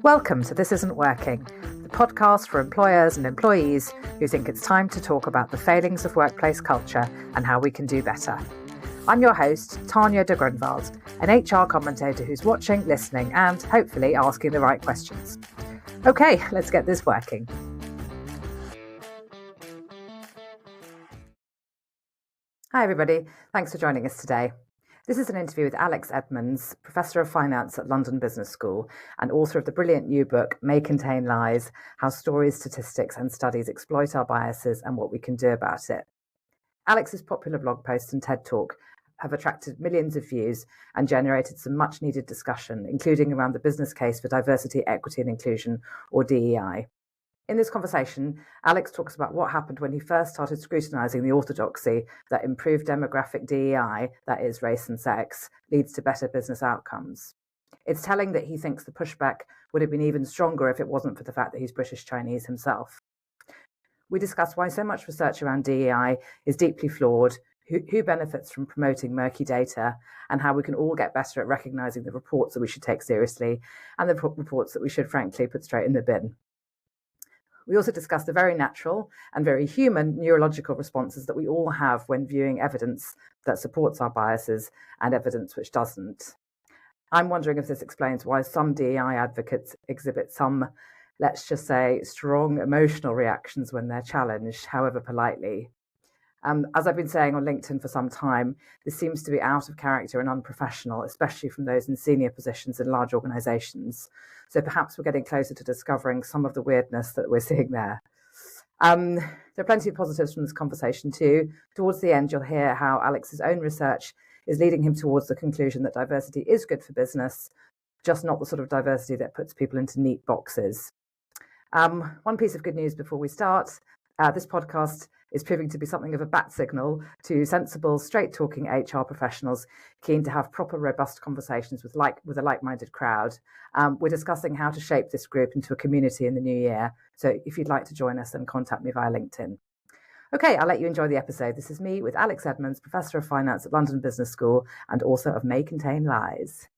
Welcome to This Isn't Working, the podcast for employers and employees who think it's time to talk about the failings of workplace culture and how we can do better. I'm your host, Tanya de Grunwald, an HR commentator who's watching, listening, and hopefully asking the right questions. Okay, let's get this working. Hi everybody, thanks for joining us today. This is an interview with Alex Edmans, Professor of Finance at London Business School and author of the brilliant new book, May Contain Lies, How Stories, Statistics and Studies Exploit Our Biases and What We Can Do About It. Alex's popular blog posts and TED Talk have attracted millions of views and generated some much needed discussion, including around the business case for diversity, equity and inclusion, or DEI. In this conversation, Alex talks about what happened when he first started scrutinising the orthodoxy that improved demographic DEI, that is race and sex, leads to better business outcomes. It's telling that he thinks the pushback would have been even stronger if it wasn't for the fact that he's British Chinese himself. We discuss why so much research around DEI is deeply flawed, who benefits from promoting murky data, and how we can all get better at recognising the reports that we should take seriously and the reports that we should frankly put straight in the bin. We also discussed the very natural and very human neurological responses that we all have when viewing evidence that supports our biases and evidence which doesn't. I'm wondering if this explains why some DEI advocates exhibit some, let's just say, strong emotional reactions when they're challenged, however politely. As I've been saying on LinkedIn for some time, this seems to be out of character and unprofessional, especially from those in senior positions in large organisations. So perhaps we're getting closer to discovering some of the weirdness that we're seeing there. There are plenty of positives from this conversation too. Towards the end, you'll hear how Alex's own research is leading him towards the conclusion that diversity is good for business, just not the sort of diversity that puts people into neat boxes. One piece of good news before we start. This podcast is proving to be something of a bat signal to sensible, straight-talking HR professionals keen to have proper, robust conversations with a like-minded crowd. We're discussing how to shape this group into a community in the new year. So if you'd like to join us, then contact me via LinkedIn. Okay, I'll let you enjoy the episode. This is me with Alex Edmans, Professor of Finance at London Business School and author of May Contain Lies.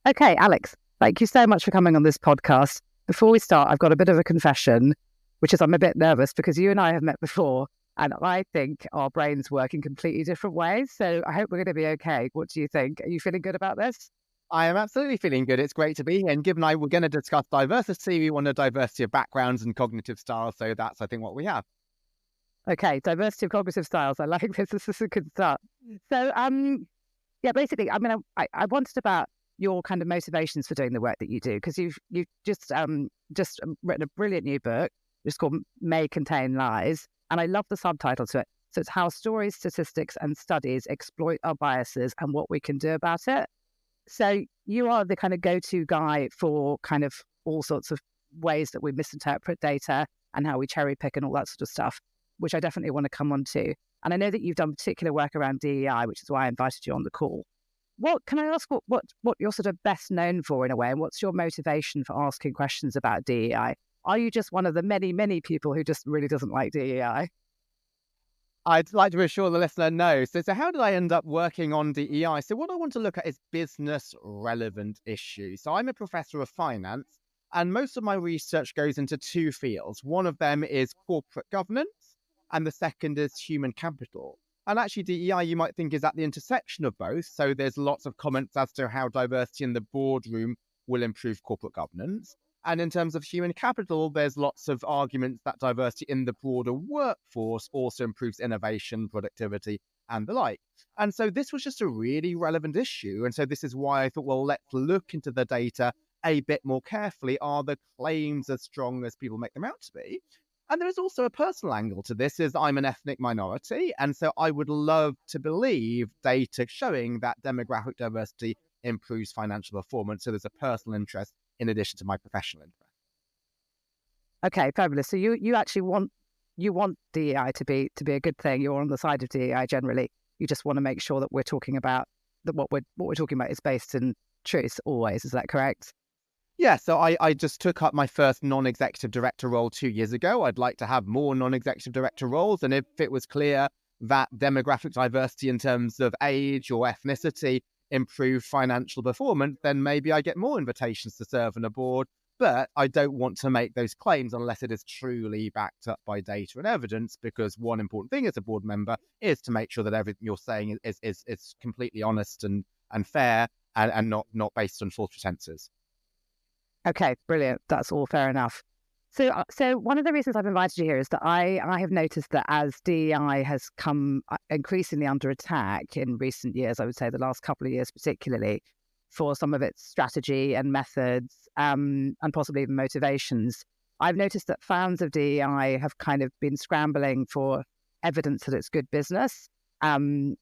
Okay, Alex, thank you so much for coming on this podcast. Before we start, I've got a bit of a confession, which is I'm a bit nervous because you and I have met before and I think our brains work in completely different ways. So I hope we're going to be okay. What do you think? Are you feeling good about this? I am absolutely feeling good. It's great to be here. And given we're going to discuss diversity, we want a diversity of backgrounds and cognitive styles. So that's, I think, what we have. Okay, diversity of cognitive styles. I like this. This is a good start. So, basically, I wanted about your kind of motivations for doing the work that you do, because you've just written a brilliant new book. It's called May Contain Lies, and I love the subtitle to it. So it's How Stories, Statistics and Studies Exploit Our Biases and What We Can Do About It. So you are the kind of go-to guy for kind of all sorts of ways that we misinterpret data and how we cherry pick and all that sort of stuff, which I definitely want to come on to. And I know that you've done particular work around DEI, which is why I invited you on the call. What can I ask what you're sort of best known for in a way, and what's your motivation for asking questions about DEI? Are you just one of the many, many people who just really doesn't like DEI? I'd like to assure the listener no. So how did I end up working on DEI? So what I want to look at is business relevant issues. So I'm a professor of finance and most of my research goes into two fields. One of them is corporate governance and the second is human capital. And actually DEI, you might think, is at the intersection of both. So there's lots of comments as to how diversity in the boardroom will improve corporate governance. And in terms of human capital, there's lots of arguments that diversity in the broader workforce also improves innovation, productivity, and the like. And so this was just a really relevant issue. And so this is why I thought, well, let's look into the data a bit more carefully. Are the claims as strong as people make them out to be? And there is also a personal angle to this, is I'm an ethnic minority. And so I would love to believe data showing that demographic diversity improves financial performance. So there's a personal interest in addition to my professional interest. Okay, fabulous. So you actually want DEI to be a good thing. You're on the side of DEI generally. You just want to make sure that we're talking about that what we're talking about is based in truth always. Is that correct? Yeah, so I just took up my first non-executive director role 2 years ago. I'd like to have more non-executive director roles. And if it was clear that demographic diversity in terms of age or ethnicity improve financial performance, then maybe I get more invitations to serve on a board. But I don't want to make those claims unless it is truly backed up by data and evidence, because one important thing as a board member is to make sure that everything you're saying is completely honest and fair and not based on false pretenses. Okay, brilliant. That's all fair enough. So one of the reasons I've invited you here is that I have noticed that as DEI has come increasingly under attack in recent years, I would say the last couple of years particularly, for some of its strategy and methods and possibly even motivations, I've noticed that fans of DEI have kind of been scrambling for evidence that it's good business and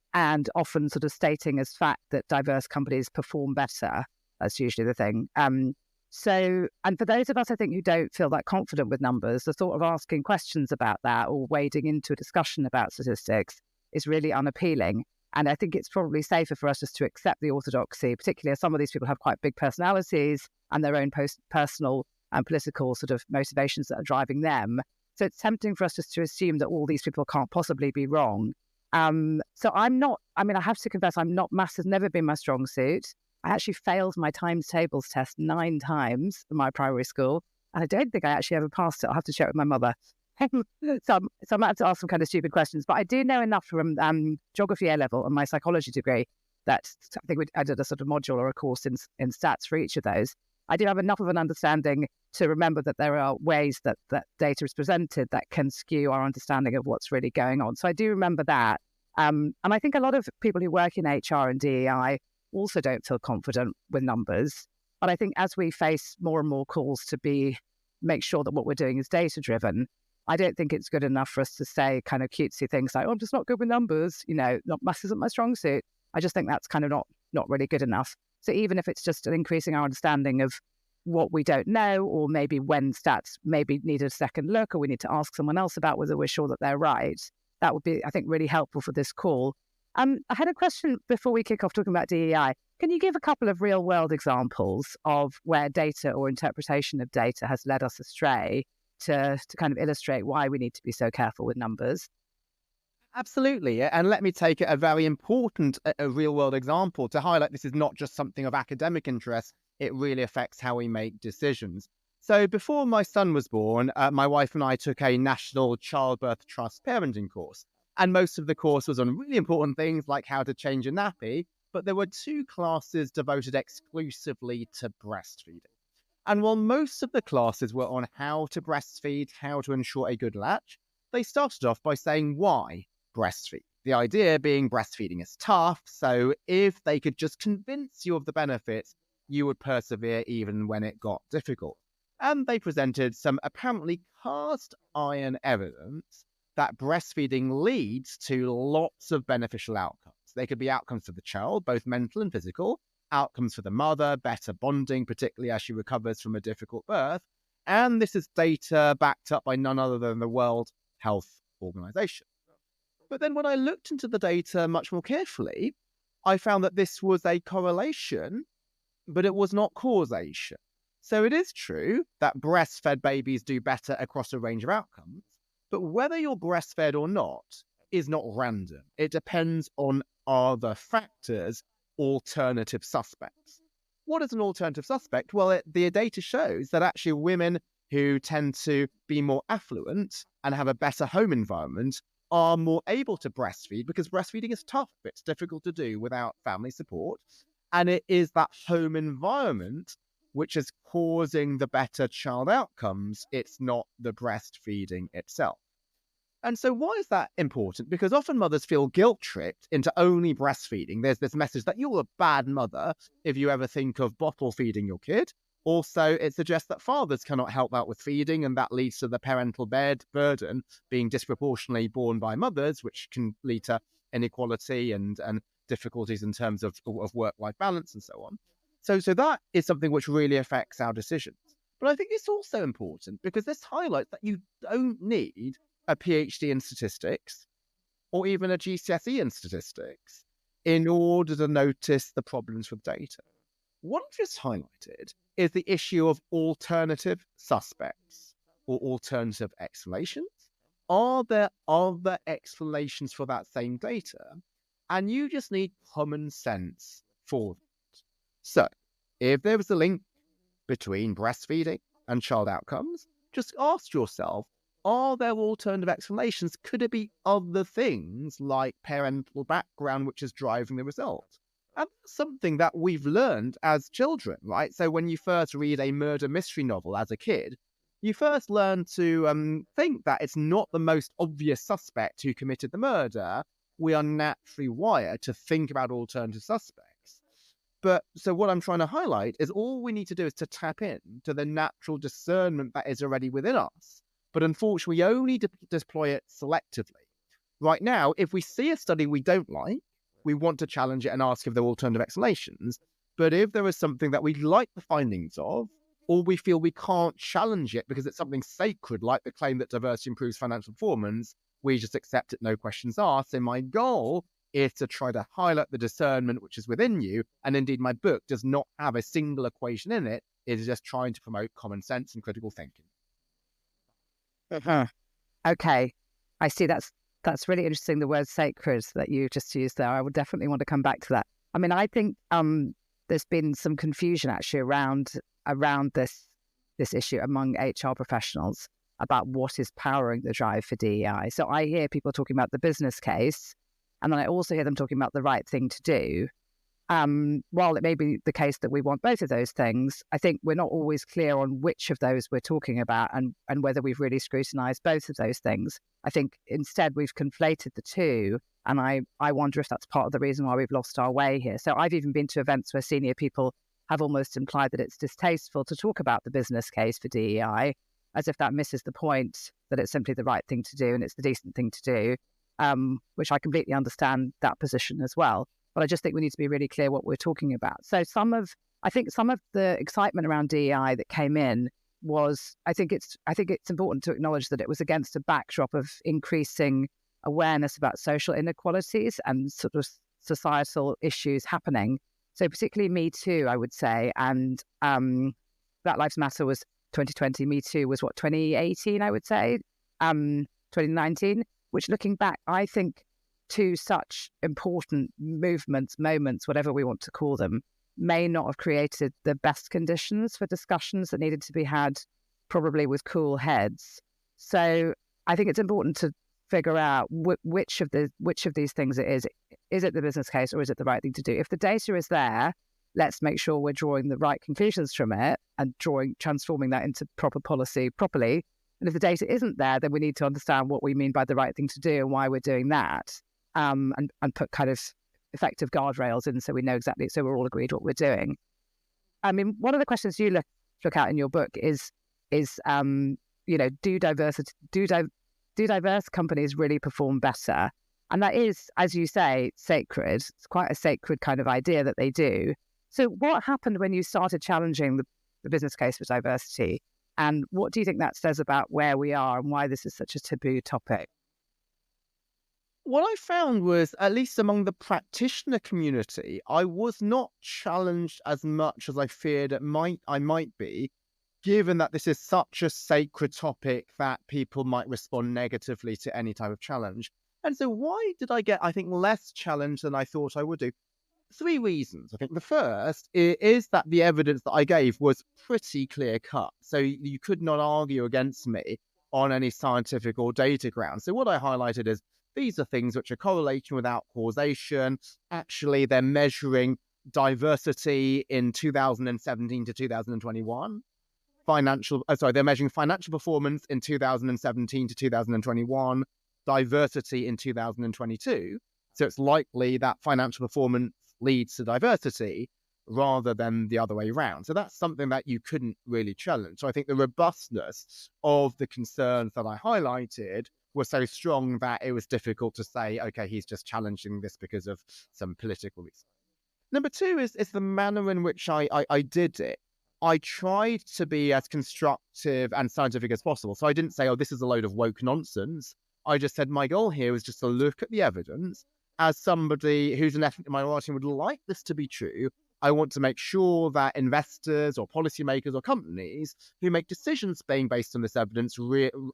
often sort of stating as fact that diverse companies perform better. That's usually the thing. And for those of us, I think, who don't feel that confident with numbers, the thought of asking questions about that or wading into a discussion about statistics is really unappealing. And I think it's probably safer for us just to accept the orthodoxy, particularly as some of these people have quite big personalities and their own personal and political sort of motivations that are driving them. So it's tempting for us just to assume that all these people can't possibly be wrong. So I have to confess, maths has never been my strong suit. I actually failed my times tables test 9 times in my primary school, and I don't think I actually ever passed it. I'll have to check with my mother. So I might have to ask some kind of stupid questions, but I do know enough from geography A level and my psychology degree that I think I did a sort of module or a course in stats for each of those. I do have enough of an understanding to remember that there are ways that data is presented that can skew our understanding of what's really going on. So I do remember that. And I think a lot of people who work in HR and DEI also don't feel confident with numbers. But I think as we face more and more calls to make sure that what we're doing is data-driven, I don't think it's good enough for us to say kind of cutesy things like, oh, I'm just not good with numbers, maths isn't my strong suit. I just think that's kind of not really good enough. So even if it's just increasing our understanding of what we don't know, or maybe when stats maybe need a second look, or we need to ask someone else about whether we're sure that they're right, that would be, I think, really helpful for this call. I had a question before we kick off talking about DEI. Can you give a couple of real-world examples of where data or interpretation of data has led us astray to kind of illustrate why we need to be so careful with numbers? Absolutely. And let me take a very important real-world example to highlight this is not just something of academic interest. It really affects how we make decisions. So before my son was born, my wife and I took a national childbirth trust parenting course. And most of the course was on really important things like how to change a nappy, but there were 2 classes devoted exclusively to breastfeeding. And while most of the classes were on how to breastfeed, how to ensure a good latch, they started off by saying why breastfeed. The idea being breastfeeding is tough, so if they could just convince you of the benefits, you would persevere even when it got difficult. And they presented some apparently cast iron evidence that breastfeeding leads to lots of beneficial outcomes. They could be outcomes for the child, both mental and physical, outcomes for the mother, better bonding, particularly as she recovers from a difficult birth. And this is data backed up by none other than the World Health Organization. But then when I looked into the data much more carefully, I found that this was a correlation, but it was not causation. So it is true that breastfed babies do better across a range of outcomes, but whether you're breastfed or not is not random. It depends on other factors, alternative suspects. What is an alternative suspect? Well, the data shows that actually women who tend to be more affluent and have a better home environment are more able to breastfeed because breastfeeding is tough. It's difficult to do without family support. And it is that home environment which is causing the better child outcomes. It's not the breastfeeding itself. And so why is that important? Because often mothers feel guilt-tripped into only breastfeeding. There's this message that you're a bad mother if you ever think of bottle feeding your kid. Also, it suggests that fathers cannot help out with feeding, and that leads to the parental burden being disproportionately borne by mothers, which can lead to inequality and difficulties in terms of work-life balance and so on. So that is something which really affects our decisions. But I think it's also important because this highlights that you don't need a PhD in statistics or even a GCSE in statistics in order to notice the problems with data. What I've just highlighted is the issue of alternative suspects or alternative explanations. Are there other explanations for that same data? And you just need common sense for that. So, if there was a link between breastfeeding and child outcomes, just ask yourself, are there alternative explanations? Could it be other things like parental background which is driving the result? And that's something that we've learned as children, right? So when you first read a murder mystery novel as a kid, you first learn to think that it's not the most obvious suspect who committed the murder. We are naturally wired to think about alternative suspects. But so what I'm trying to highlight is all we need to do is to tap in to the natural discernment that is already within us. But unfortunately, we only deploy it selectively. Right now, if we see a study we don't like, we want to challenge it and ask if there are alternative explanations. But if there is something that we like the findings of, or we feel we can't challenge it because it's something sacred, like the claim that diversity improves financial performance, we just accept it, no questions asked. And my goal is to try to highlight the discernment which is within you. And indeed, my book does not have a single equation in it. It is just trying to promote common sense and critical thinking. Okay, I see. That's really interesting. The word sacred that you just used there. I would definitely want to come back to that. I mean, I think there's been some confusion actually around this issue among HR professionals about what is powering the drive for DEI. So I hear people talking about the business case, and then I also hear them talking about the right thing to do. While it may be the case that we want both of those things, I think we're not always clear on which of those we're talking about and whether we've really scrutinized both of those things. I think instead we've conflated the two, and I wonder if that's part of the reason why we've lost our way here. So I've even been to events where senior people have almost implied that it's distasteful to talk about the business case for DEI, as if that misses the point that it's simply the right thing to do and it's the decent thing to do, which I completely understand that position as well. But I just think we need to be really clear what we're talking about. So I think some of the excitement around DEI that came in was, I think it's important to acknowledge that it was against a backdrop of increasing awareness about social inequalities and sort of societal issues happening. So particularly Me Too, I would say, and Black Lives Matter was 2020. Me Too was 2018, I would say, 2019. Which, looking back, I think two such important movements, moments, whatever we want to call them, may not have created the best conditions for discussions that needed to be had, probably with cool heads. So I think it's important to figure out which of these things it is. Is it the business case or is it the right thing to do? If the data is there, let's make sure we're drawing the right conclusions from it and transforming that into proper policy properly. And if the data isn't there, then we need to understand what we mean by the right thing to do and why we're doing that, and put kind of effective guardrails in so we know exactly, so we're all agreed what we're doing. I mean, one of the questions you look at in your book is do diverse companies really perform better? And that is, as you say, sacred. It's quite a sacred kind of idea that they do. So what happened when you started challenging the business case for diversity? And what do you think that says about where we are and why this is such a taboo topic? What I found was, at least among the practitioner community, I was not challenged as much as I feared I might be, given that this is such a sacred topic that people might respond negatively to any type of challenge. And so why did I get, I think, less challenge than I thought I would do? 3 reasons. I think the first is that the evidence that I gave was pretty clear cut. So you could not argue against me on any scientific or data grounds. So what I highlighted is these are things which are correlation without causation. Actually, they're measuring diversity in 2017 to 2021. They're measuring financial performance in 2017 to 2021, diversity in 2022. So it's likely that financial performance leads to diversity rather than the other way around. So that's something that you couldn't really challenge. So I think the robustness of the concerns that I highlighted were so strong that it was difficult to say, okay, he's just challenging this because of some political reason. Number 2 is the manner in which I did it. I tried to be as constructive and scientific as possible. So I didn't say, oh, this is a load of woke nonsense. I just said my goal here is just to look at the evidence. As somebody who's an ethnic minority and would like this to be true, I want to make sure that investors or policymakers or companies who make decisions being based on this evidence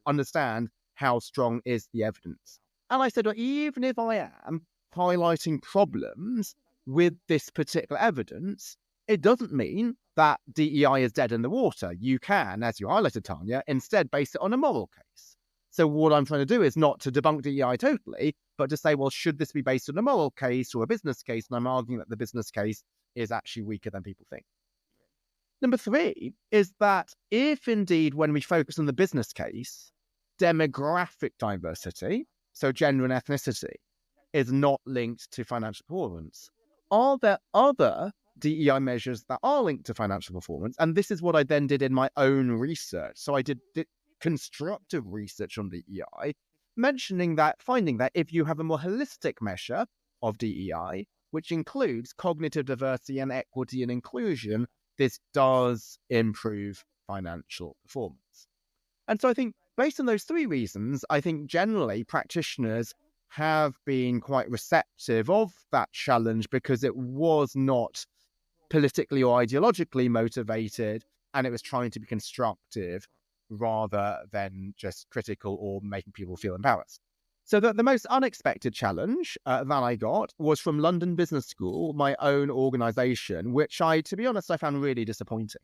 understand how strong is the evidence. And I said, well, even if I am highlighting problems, with this particular evidence, it doesn't mean that DEI is dead in the water. You can, as you highlighted, Tanya, instead base it on a moral case. So what I'm trying to do is not to debunk DEI totally, but to say, well, should this be based on a moral case or a business case? And I'm arguing that the business case is actually weaker than people think. Number 3 is that if indeed, when we focus on the business case, demographic diversity, so gender and ethnicity, is not linked to financial performance, are there other DEI measures that are linked to financial performance? And this is what I then did in my own research. So I did constructive research on DEI, finding that if you have a more holistic measure of DEI, which includes cognitive diversity and equity and inclusion, this does improve financial performance. And so I think based on those 3 reasons, I think generally practitioners have been quite receptive of that challenge because it was not politically or ideologically motivated, and it was trying to be constructive rather than just critical or making people feel embarrassed. So the most unexpected challenge that I got was from London Business School, my own organisation, which to be honest, I found really disappointing.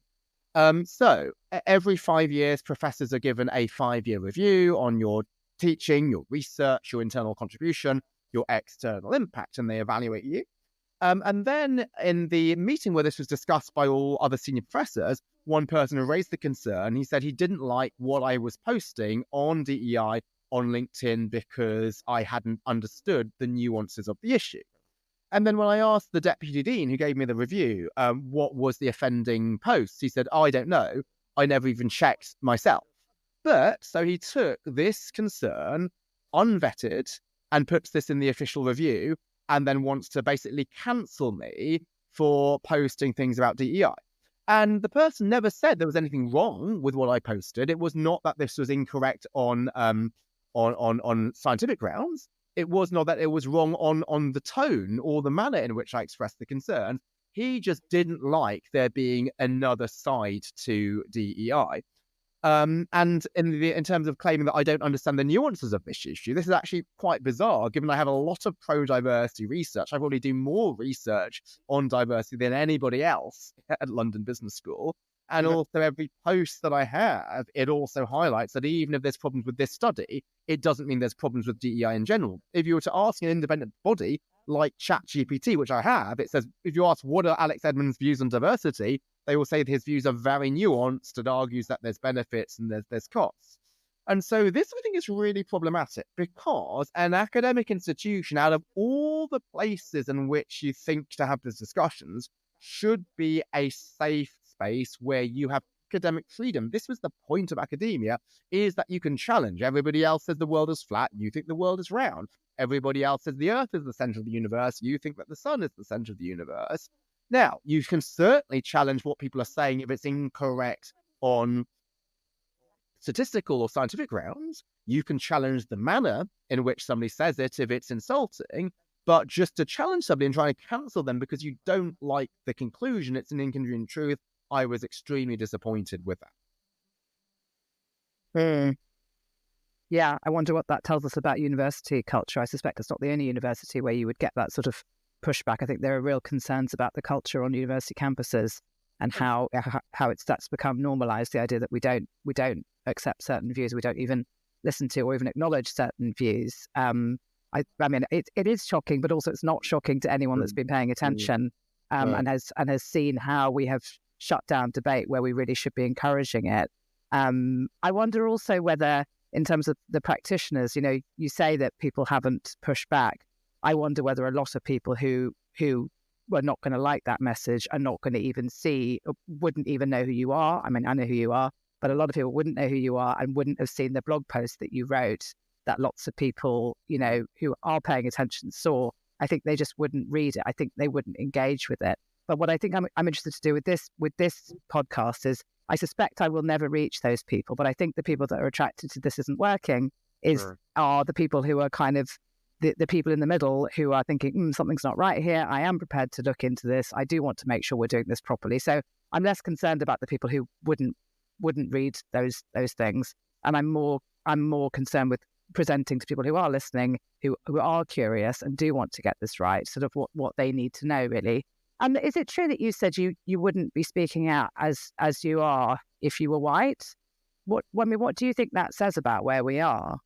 So every 5 years, professors are given a 5-year review on your teaching, your research, your internal contribution, your external impact, and they evaluate you. And then in the meeting where this was discussed by all other senior professors, one person raised the concern. He said he didn't like what I was posting on DEI on LinkedIn because I hadn't understood the nuances of the issue. And then when I asked the deputy dean who gave me the review, what was the offending post, he said, I don't know. I never even checked myself. But so he took this concern unvetted and puts this in the official review and then wants to basically cancel me for posting things about DEI. And the person never said there was anything wrong with what I posted. It was not that this was incorrect on scientific grounds. It was not that it was wrong on the tone or the manner in which I expressed the concern. He just didn't like there being another side to DEI. And in terms of claiming that I don't understand the nuances of this issue, this is actually quite bizarre, given I have a lot of pro-diversity research. I probably do more research on diversity than anybody else at London Business School. And also every post that I have, it also highlights that even if there's problems with this study, it doesn't mean there's problems with DEI in general. If you were to ask an independent body like ChatGPT, which I have, it says, if you ask what are Alex Edmans' views on diversity, they will say that his views are very nuanced and argues that there's benefits and there's costs. And so this, I think, is really problematic because an academic institution, out of all the places in which you think to have these discussions, should be a safe space where you have academic freedom. This was the point of academia, is that you can challenge. Everybody else says the world is flat, you think the world is round. Everybody else says the earth is the center of the universe, you think that the sun is the center of the universe. Now, you can certainly challenge what people are saying if it's incorrect on statistical or scientific grounds. You can challenge the manner in which somebody says it if it's insulting, but just to challenge somebody and try to cancel them because you don't like the conclusion, it's an incongruent truth, I was extremely disappointed with that. Yeah, I wonder what that tells us about university culture. I suspect it's not the only university where you would get that sort of pushback. I think there are real concerns about the culture on university campuses and how that's become normalized, the idea that we don't accept certain views, we don't even listen to or even acknowledge certain views. I mean, it is shocking, but also it's not shocking to anyone that's been paying attention and has seen how we have shut down debate where we really should be encouraging it. I wonder also whether, in terms of the practitioners, you say that people haven't pushed back. I wonder whether a lot of people who were not going to like that message are not going to even see, or wouldn't even know who you are. I mean, I know who you are, but a lot of people wouldn't know who you are and wouldn't have seen the blog post that you wrote that lots of people, who are paying attention saw. I think they just wouldn't read it. I think they wouldn't engage with it. But what I think I'm interested to do with this podcast is, I suspect I will never reach those people, but I think the people that are attracted to This Isn't Working are the people who are kind of the people in the middle who are thinking, something's not right here. I am prepared to look into this. I do want to make sure we're doing this properly. So I'm less concerned about the people who wouldn't read those things, and I'm more concerned with presenting to people who are listening, who are curious and do want to get this right, sort of what they need to know, really. Is it true that you said you wouldn't be speaking out as you are if you were white? What do you think that says about where we are?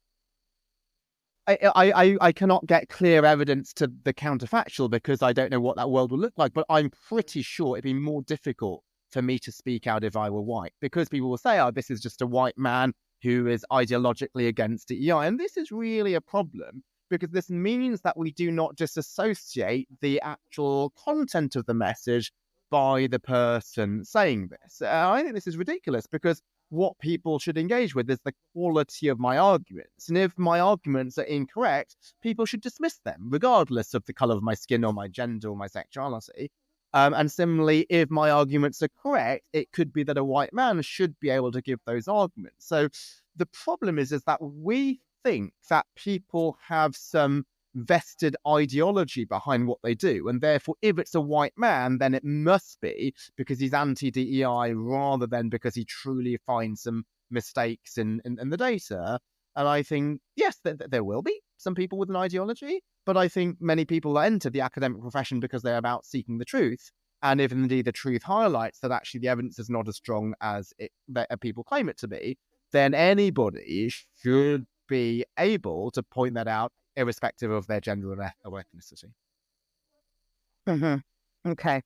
I cannot get clear evidence to the counterfactual because I don't know what that world will look like, but I'm pretty sure it'd be more difficult for me to speak out if I were white, because people will say, oh, this is just a white man who is ideologically against DEI. And this is really a problem, because this means that we do not disassociate the actual content of the message by the person saying this. I think this is ridiculous, because what people should engage with is the quality of my arguments. And if my arguments are incorrect, people should dismiss them, regardless of the colour of my skin or my gender or my sexuality. And similarly, if my arguments are correct, it could be that a white man should be able to give those arguments. So the problem is that we think that people have some vested ideology behind what they do, and therefore if it's a white man, then it must be because he's anti-DEI rather than because he truly finds some mistakes in the data. And I think, yes, there will be some people with an ideology, but I think many people enter the academic profession because they're about seeking the truth. And if indeed the truth highlights that actually the evidence is not as strong as people claim it to be, then anybody should be able to point that out, irrespective of their gender or ethnicity. Mm-hmm. Okay.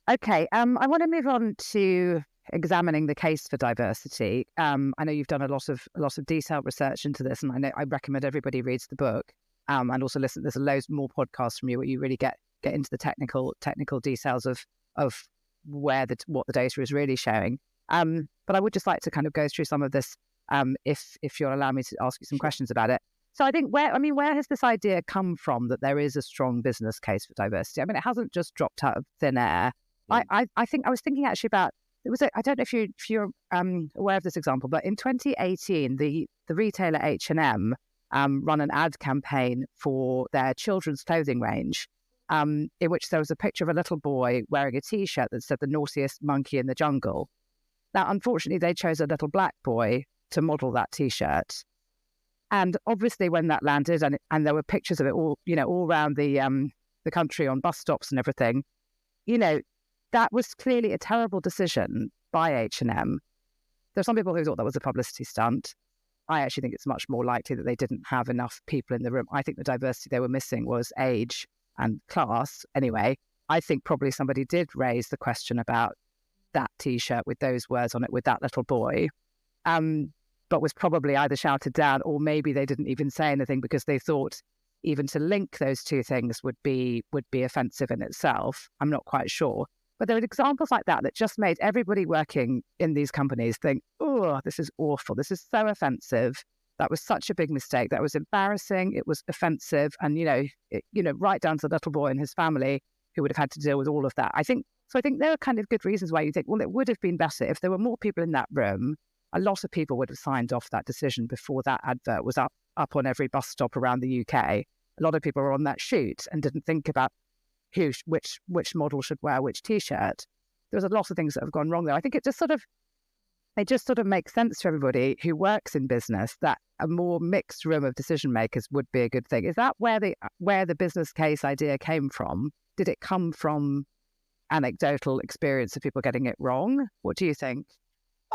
I want to move on to examining the case for diversity. I know you've done a lot of detailed research into this, and I recommend everybody reads the book and also listen. There's loads more podcasts from you where you really get into the technical details of what the data is really showing. But I would just like to kind of go through some of this, if you'll allow me to ask you some questions about it. So I think where has this idea come from that there is a strong business case for diversity? I mean, it hasn't just dropped out of thin air. Yeah. I think I was thinking actually about, I don't know if you're aware of this example, but in 2018, the retailer H&M run an ad campaign for their children's clothing range, in which there was a picture of a little boy wearing a T-shirt that said "the naughtiest monkey in the jungle." Now, unfortunately, they chose a little black boy to model that T-shirt. And obviously, when that landed, and there were pictures of it all around the country on bus stops and everything, that was clearly a terrible decision by H&M. There are some people who thought that was a publicity stunt. I actually think it's much more likely that they didn't have enough people in the room. I think the diversity they were missing was age and class. Anyway, I think probably somebody did raise the question about that T-shirt with those words on it with that little boy. But was probably either shouted down, or maybe they didn't even say anything because they thought even to link those two things would be offensive in itself. I'm not quite sure. But there are examples like that just made everybody working in these companies think, oh, this is awful. This is so offensive. That was such a big mistake. That was embarrassing. It was offensive. And, right down to the little boy and his family who would have had to deal with all of that. I think there are kind of good reasons why you think, well, it would have been better if there were more people in that room. A lot of people would have signed off that decision before that advert was up on every bus stop around the UK. A lot of people were on that shoot and didn't think about which model should wear which T-shirt. There was a lot of things that have gone wrong there. I think it just sort of makes sense to everybody who works in business that a more mixed room of decision makers would be a good thing. Is that where the business case idea came from? Did it come from anecdotal experience of people getting it wrong? What do you think?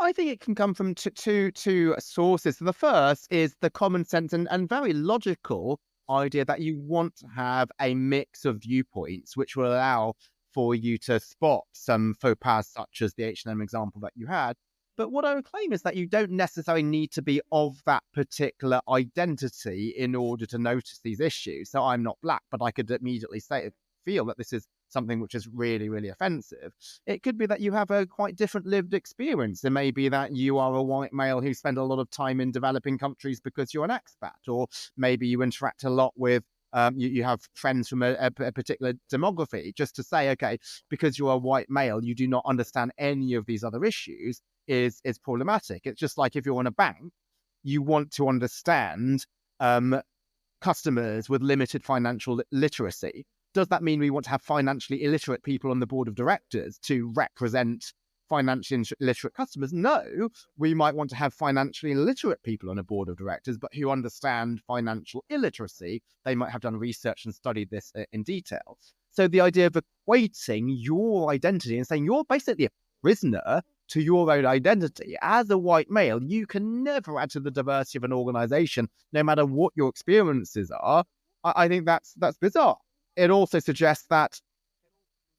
I think it can come from two sources. So the first is the common sense and very logical idea that you want to have a mix of viewpoints, which will allow for you to spot some faux pas, such as the H&M example that you had. But what I would claim is that you don't necessarily need to be of that particular identity in order to notice these issues. So I'm not black, but I could immediately feel that this is something which is really, really offensive. It could be that you have a quite different lived experience. It may be that you are a white male who spent a lot of time in developing countries because you're an expat, or maybe you interact a lot with you have friends from a particular demography. Just to say, okay, because you're a white male, you do not understand any of these other issues is problematic. It's just like if you're in a bank, you want to understand customers with limited financial literacy. Does that mean we want to have financially illiterate people on the board of directors to represent financially literate customers. No, we might want to have financially literate people on a board of directors, but who understand financial illiteracy. They might have done research and studied this in detail. So the idea of equating your identity and saying you're basically a prisoner to your own identity. As a white male, you can never add to the diversity of an organization, no matter what your experiences are. I think that's bizarre. It also suggests that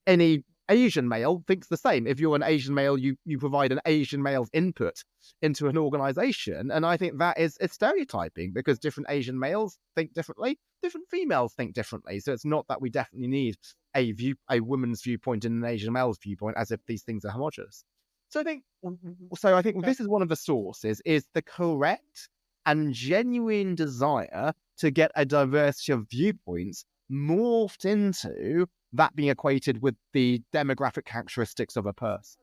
any Asian male thinks the same. If you're an Asian male, you provide an Asian male's input into an organization. And I think that is stereotyping, because different Asian males think differently, different females think differently. So it's not that we definitely need a woman's viewpoint and an Asian male's viewpoint as if these things are homogenous. So I think this is one of the sources, is the correct and genuine desire to get a diversity of viewpoints morphed into that being equated with the demographic characteristics of a person.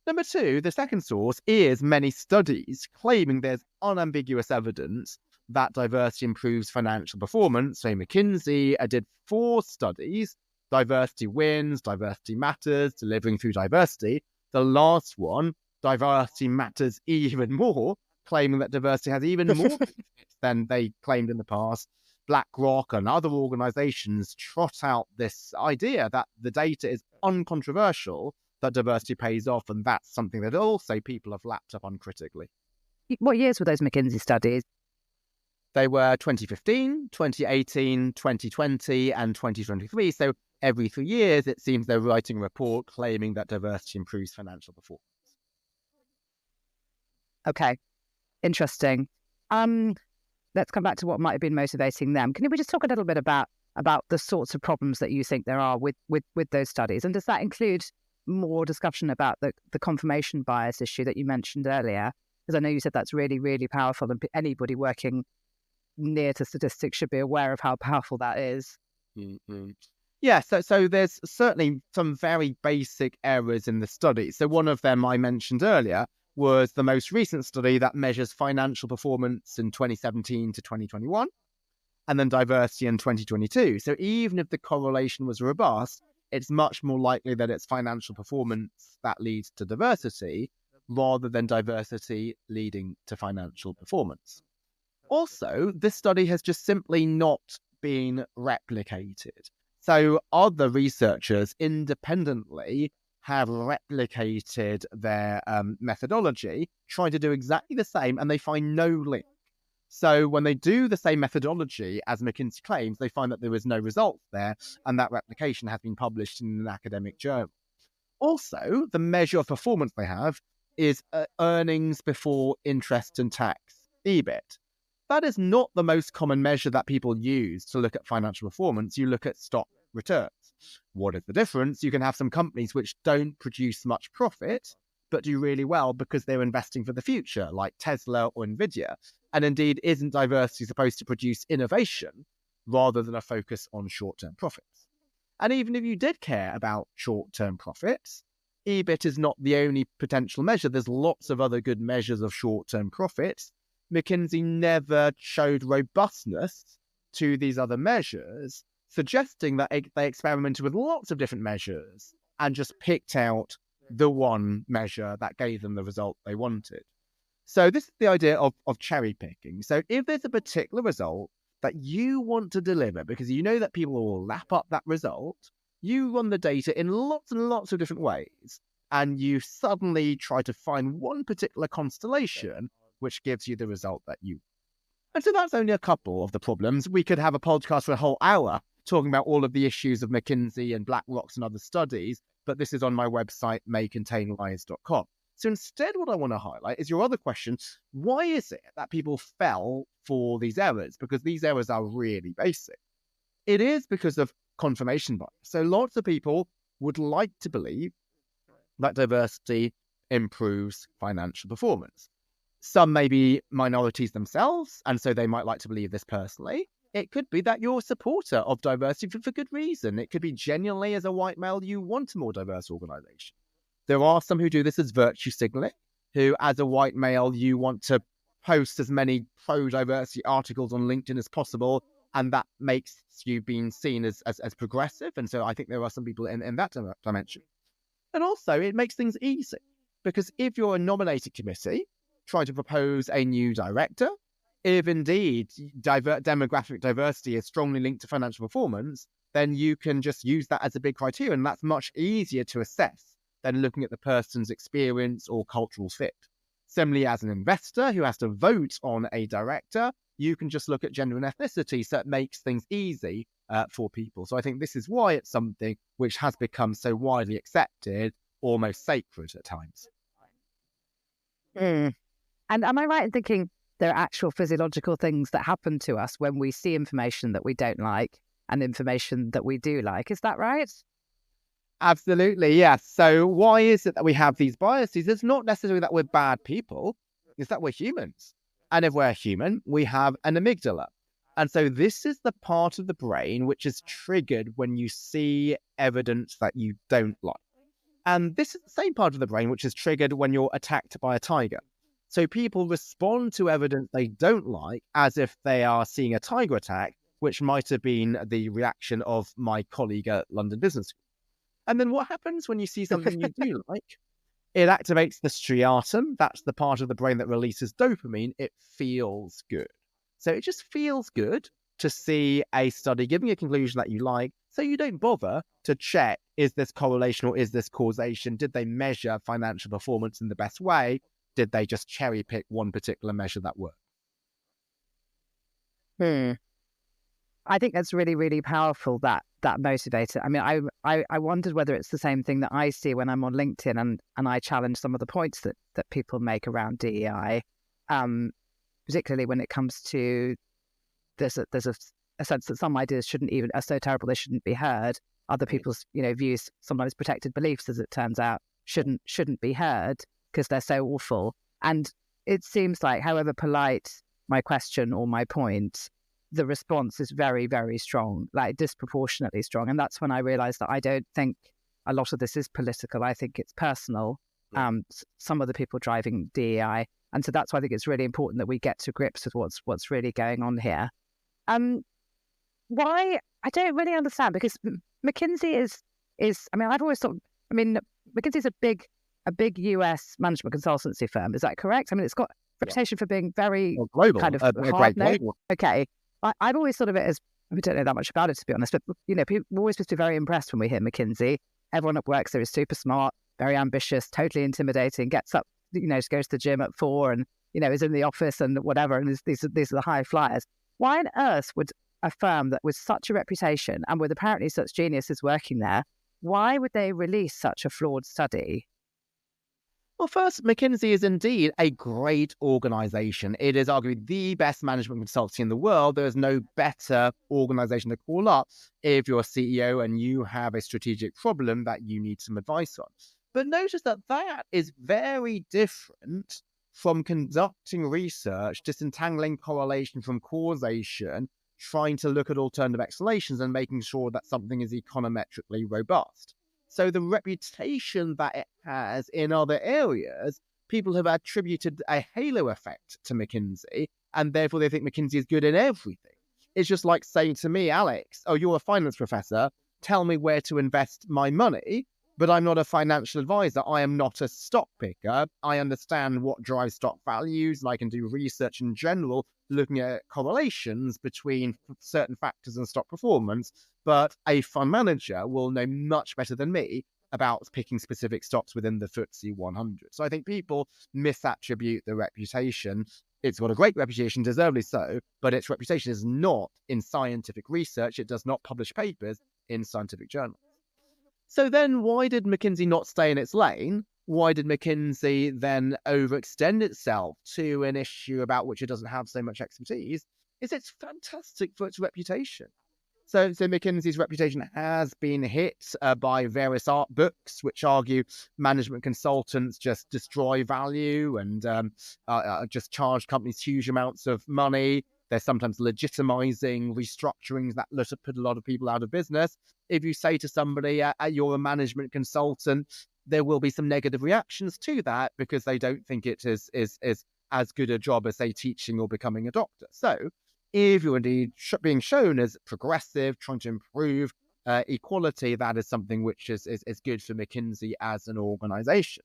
Number two, the second source is many studies claiming there's unambiguous evidence that diversity improves financial performance. So McKinsey did 4 studies: Diversity Wins, Diversity Matters, Delivering Through Diversity. The last one, Diversity Matters Even More, claiming that diversity has even more benefits than they claimed in the past. BlackRock and other organizations trot out this idea that the data is uncontroversial, that diversity pays off, and that's something that also people have lapped up uncritically. What years were those McKinsey studies? They were 2015, 2018, 2020, and 2023. So every 3 years, it seems they're writing a report claiming that diversity improves financial performance. Okay, interesting. Let's come back to what might have been motivating them. Can we just talk a little bit about the sorts of problems that you think there are with those studies? And does that include more discussion about the confirmation bias issue that you mentioned earlier? Because I know you said that's really, really powerful, and anybody working near to statistics should be aware of how powerful that is. Mm-hmm. Yeah, so there's certainly some very basic errors in the study. So one of them I mentioned earlier was the most recent study that measures financial performance in 2017 to 2021, and then diversity in 2022. So even if the correlation was robust, it's much more likely that it's financial performance that leads to diversity rather than diversity leading to financial performance. Also, this study has just simply not been replicated. So other researchers independently have replicated their methodology, trying to do exactly the same, and they find no link. So when they do the same methodology as McKinsey claims, they find that there is no result there, and that replication has been published in an academic journal. Also, the measure of performance they have is earnings before interest and tax, EBIT. That is not the most common measure that people use to look at financial performance. You look at stock returns. What is the difference? You can have some companies which don't produce much profit, but do really well because they're investing for the future, like Tesla or Nvidia. And indeed, isn't diversity supposed to produce innovation rather than a focus on short-term profits? And even if you did care about short-term profits, EBIT is not the only potential measure. There's lots of other good measures of short-term profits. McKinsey never showed robustness to these other measures, suggesting that they experimented with lots of different measures and just picked out the one measure that gave them the result they wanted. So this is the idea of cherry picking. So if there's a particular result that you want to deliver because you know that people will lap up that result, you run the data in lots and lots of different ways, and you suddenly try to find one particular constellation which gives you the result that you want. And so that's only a couple of the problems. We could have a podcast for a whole hour talking about all of the issues of McKinsey and BlackRock's and other studies, but this is on my website, maycontainlies.com. So instead, what I want to highlight is your other question: why is it that people fell for these errors? Because these errors are really basic. It is because of confirmation bias. So lots of people would like to believe that diversity improves financial performance. Some may be minorities themselves, and so they might like to believe this personally. It could be that you're a supporter of diversity for good reason. It could be genuinely, as a white male, you want a more diverse organization. There are some who do this as virtue signaling, who, as a white male, you want to post as many pro-diversity articles on LinkedIn as possible, and that makes you being seen as progressive. And so I think there are some people in that dimension. And also, it makes things easy. Because if you're a nominated committee trying to propose a new director, if indeed demographic diversity is strongly linked to financial performance, then you can just use that as a big criterion. And that's much easier to assess than looking at the person's experience or cultural fit. Similarly, as an investor who has to vote on a director, you can just look at gender and ethnicity, so it makes things easy for people. So I think this is why it's something which has become so widely accepted, almost sacred at times. And am I right in thinking there are actual physiological things that happen to us when we see information that we don't like and information that we do like? Is that right? Absolutely, yes. So why is it that we have these biases? It's not necessarily that we're bad people, it's that we're humans. And if we're human, we have an amygdala. And so this is the part of the brain which is triggered when you see evidence that you don't like. And this is the same part of the brain which is triggered when you're attacked by a tiger. So people respond to evidence they don't like as if they are seeing a tiger attack, which might have been the reaction of my colleague at London Business School. And then what happens when you see something you do like? It activates the striatum. That's the part of the brain that releases dopamine. It feels good. So it just feels good to see a study giving a conclusion that you like. So you don't bother to check, is this correlation or is this causation? Did they measure financial performance in the best way? Did they just cherry pick one particular measure that worked? I think that's really, really powerful, that motivator. I mean, I wondered whether it's the same thing that I see when I'm on LinkedIn and I challenge some of the points that people make around DEI, particularly when it comes to there's a sense that some ideas are so terrible they shouldn't be heard. Other people's views, sometimes protected beliefs, as it turns out, shouldn't be heard because they're so awful. And it seems like, however polite my question or my point, the response is very, very strong, like disproportionately strong. And that's when I realized that I don't think a lot of this is political. I think it's personal. Some of the people driving DEI. And so that's why I think it's really important that we get to grips with what's really going on here. Why? I don't really understand, because McKinsey is I mean, I've always thought, McKinsey's a big US management consultancy firm. Is that correct? I mean, it's got a reputation for being very global, kind of great global. Okay. I've always thought of it as, we don't know that much about it, to be honest, but, people, we're always supposed to be very impressed when we hear McKinsey. Everyone at work there is super smart, very ambitious, totally intimidating, gets up, just goes to the gym at 4 and, is in the office and whatever. And these are the high flyers. Why on earth would a firm that with such a reputation and with apparently such geniuses working there, why would they release such a flawed study? Well, first, McKinsey is indeed a great organization. It is arguably the best management consultancy in the world. There is no better organization to call up if you're a CEO and you have a strategic problem that you need some advice on. But notice that is very different from conducting research, disentangling correlation from causation, trying to look at alternative explanations and making sure that something is econometrically robust. So the reputation that it has in other areas, people have attributed a halo effect to McKinsey, and therefore they think McKinsey is good in everything. It's just like saying to me, Alex, oh, you're a finance professor, tell me where to invest my money, but I'm not a financial advisor. I am not a stock picker. I understand what drives stock values, and I can do research in general, looking at correlations between certain factors and stock performance. But a fund manager will know much better than me about picking specific stocks within the FTSE 100. So I think people misattribute the reputation. It's got a great reputation, deservedly so, but its reputation is not in scientific research. It does not publish papers in scientific journals. So then why did McKinsey not stay in its lane? Why did McKinsey then overextend itself to an issue about which it doesn't have so much expertise? It's fantastic for its reputation. So McKinsey's reputation has been hit by various art books, which argue management consultants just destroy value and just charge companies huge amounts of money. They're sometimes legitimizing restructurings that put a lot of people out of business. If you say to somebody, you're a management consultant, there will be some negative reactions to that because they don't think it is as good a job as, say, teaching or becoming a doctor. So if you're indeed being shown as progressive, trying to improve equality, that is something which is good for McKinsey as an organization.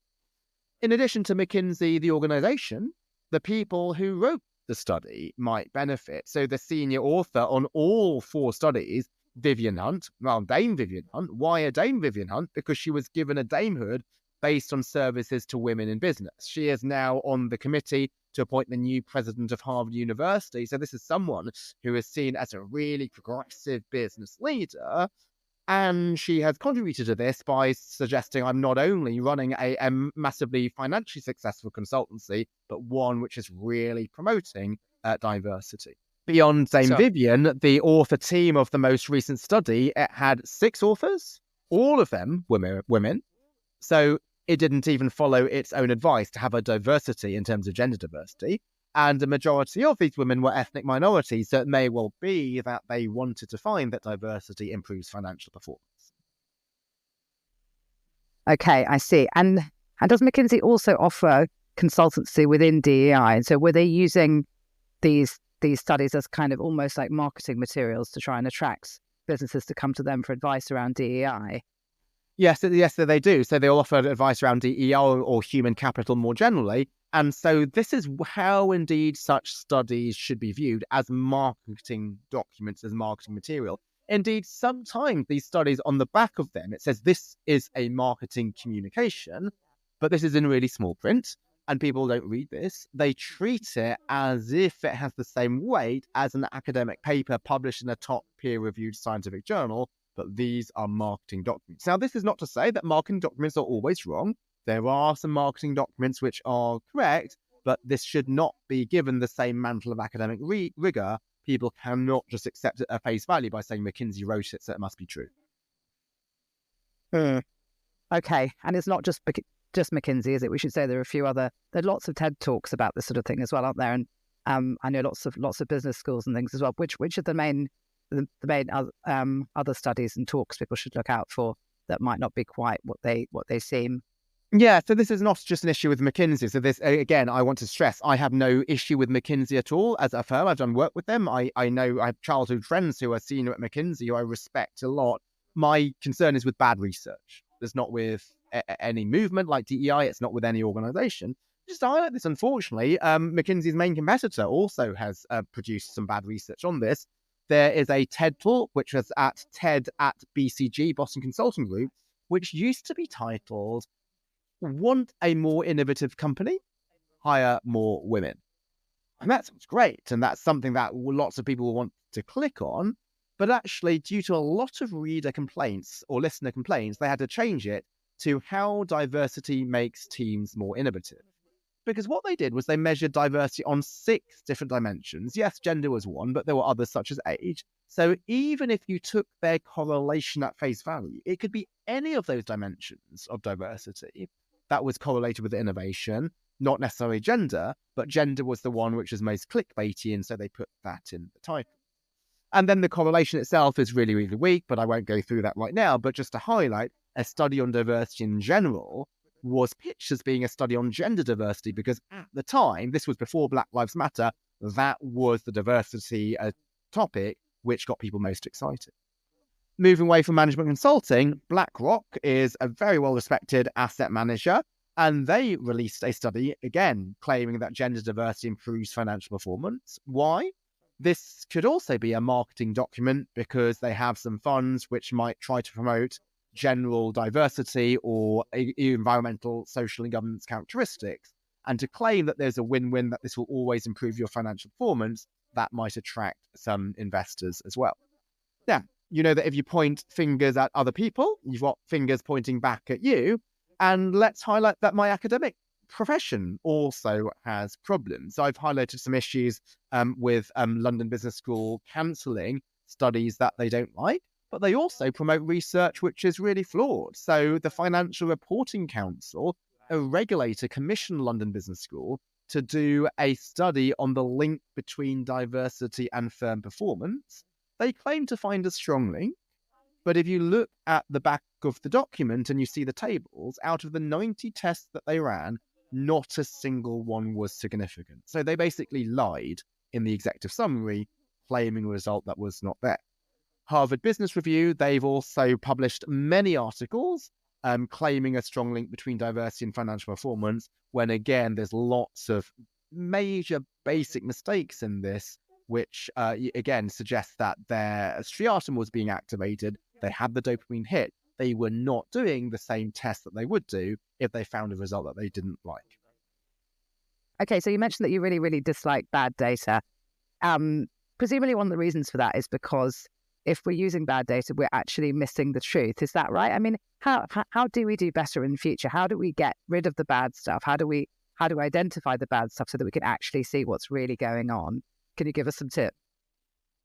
In addition to McKinsey, the organization, the people who wrote the study might benefit. So the senior author on all 4 studies, Vivian Hunt, Dame Vivian Hunt. Why a Dame Vivian Hunt? Because she was given a damehood based on services to women in business. She is now on the committee to appoint the new president of Harvard University. So this is someone who is seen as a really progressive business leader. And she has contributed to this by suggesting I'm not only running a massively financially successful consultancy, but one which is really promoting diversity. Beyond Dame Vivian, the author team of the most recent study, it had 6 authors, all of them women. So it didn't even follow its own advice to have a diversity in terms of gender diversity. And the majority of these women were ethnic minorities, so it may well be that they wanted to find that diversity improves financial performance. Okay, I see. And does McKinsey also offer consultancy within DEI? And so were they using these studies as kind of almost like marketing materials to try and attract businesses to come to them for advice around DEI? Yes, they do. So they'll offer advice around DEI or human capital more generally. And so this is how indeed such studies should be viewed, as marketing documents, as marketing material. Indeed, sometimes these studies, on the back of them, it says this is a marketing communication, but this is in really small print. And people don't read this. They treat it as if it has the same weight as an academic paper published in a top peer-reviewed scientific journal, but these are marketing documents. Now, this is not to say that marketing documents are always wrong. There are some marketing documents which are correct, but this should not be given the same mantle of academic rigor. People cannot just accept it at face value by saying McKinsey wrote it, so it must be true. Okay, and it's not just McKinsey, is it? We should say there are lots of TED Talks about this sort of thing as well, aren't there? And I know lots of business schools and things as well. Which are the main other studies and talks people should look out for that might not be quite what they seem? Yeah, so this is not just an issue with McKinsey. So this, again, I want to stress, I have no issue with McKinsey at all as a firm. I've done work with them. I know I have childhood friends who are senior at McKinsey who I respect a lot. My concern is with bad research. It's not with any movement like DEI. It's not with any organization. Just to highlight this, unfortunately, McKinsey's main competitor also has produced some bad research on this. There is a TED Talk, which was at TED at BCG, Boston Consulting Group, which used to be titled, "Want a More Innovative Company? Hire More Women." And that sounds great. And that's something that lots of people will want to click on. But actually, due to a lot of reader complaints or listener complaints, they had to change it to how diversity makes teams more innovative. Because what they did was they measured diversity on 6 different dimensions. Yes, gender was one, but there were others such as age. So even if you took their correlation at face value, it could be any of those dimensions of diversity that was correlated with innovation, not necessarily gender, but gender was the one which was most clickbaity, and so they put that in the title. And then the correlation itself is really, really weak, but I won't go through that right now. But just to highlight, a study on diversity in general was pitched as being a study on gender diversity, because at the time, this was before Black Lives Matter, that was the diversity topic which got people most excited. Moving away from management consulting, BlackRock is a very well-respected asset manager, and they released a study, again, claiming that gender diversity improves financial performance. Why? This could also be a marketing document because they have some funds which might try to promote general diversity or environmental, social, and governance characteristics. And to claim that there's a win-win, that this will always improve your financial performance, that might attract some investors as well. Now, you know that if you point fingers at other people, you've got fingers pointing back at you. And let's highlight that my academic profession also has problems. I've highlighted some issues with London Business School cancelling studies that they don't like, but they also promote research which is really flawed. So the Financial Reporting Council, a regulator, commissioned London Business School to do a study on the link between diversity and firm performance. They claim to find a strong link, but if you look at the back of the document and you see the tables, out of the 90 tests that they ran, not a single one was significant. So they basically lied in the executive summary, claiming a result that was not there. Harvard Business Review, they've also published many articles claiming a strong link between diversity and financial performance, when again, there's lots of major basic mistakes in this, which again suggests that their striatum was being activated, they had the dopamine hit, they were not doing the same test that they would do if they found a result that they didn't like. Okay, so you mentioned that you really, really dislike bad data. Presumably one of the reasons for that is because if we're using bad data, we're actually missing the truth. Is that right? I mean, how do we do better in the future? How do we get rid of the bad stuff? How do we identify the bad stuff so that we can actually see what's really going on? Can you give us some tips?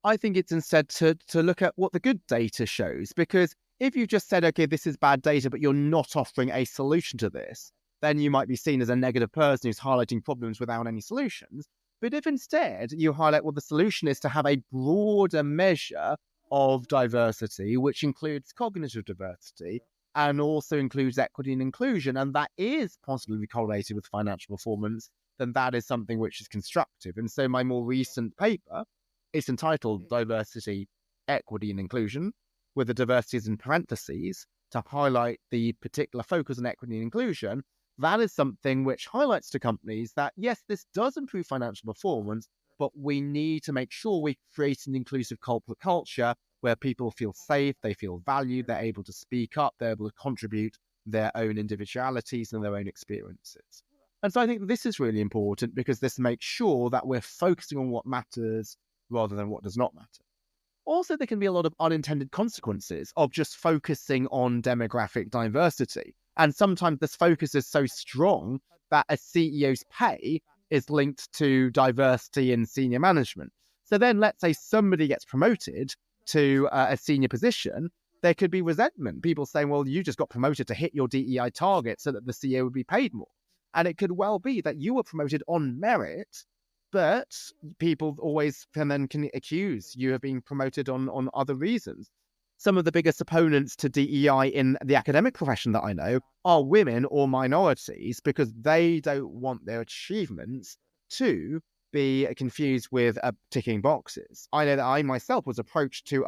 I think it's instead to look at what the good data shows, because if you just said, okay, this is bad data, but you're not offering a solution to this, then you might be seen as a negative person who's highlighting problems without any solutions. But if instead you highlight what the solution is, to have a broader measure of diversity, which includes cognitive diversity and also includes equity and inclusion, and that is positively correlated with financial performance, then that is something which is constructive. And so my more recent paper is entitled Diversity, Equity and Inclusion, with the diversities in parentheses, to highlight the particular focus on equity and inclusion. That is something which highlights to companies that, yes, this does improve financial performance, but we need to make sure we create an inclusive corporate culture where people feel safe, they feel valued, they're able to speak up, they're able to contribute their own individualities and their own experiences. And so I think this is really important, because this makes sure that we're focusing on what matters rather than what does not matter. Also, there can be a lot of unintended consequences of just focusing on demographic diversity. And sometimes this focus is so strong that a CEO's pay is linked to diversity in senior management. So then let's say somebody gets promoted to a senior position, there could be resentment. People saying, well, you just got promoted to hit your DEI target so that the CEO would be paid more. And it could well be that you were promoted on merit, but people always can accuse you of being promoted on other reasons. Some of the biggest opponents to DEI in the academic profession that I know are women or minorities, because they don't want their achievements to be confused with ticking boxes. I know that I myself was approached to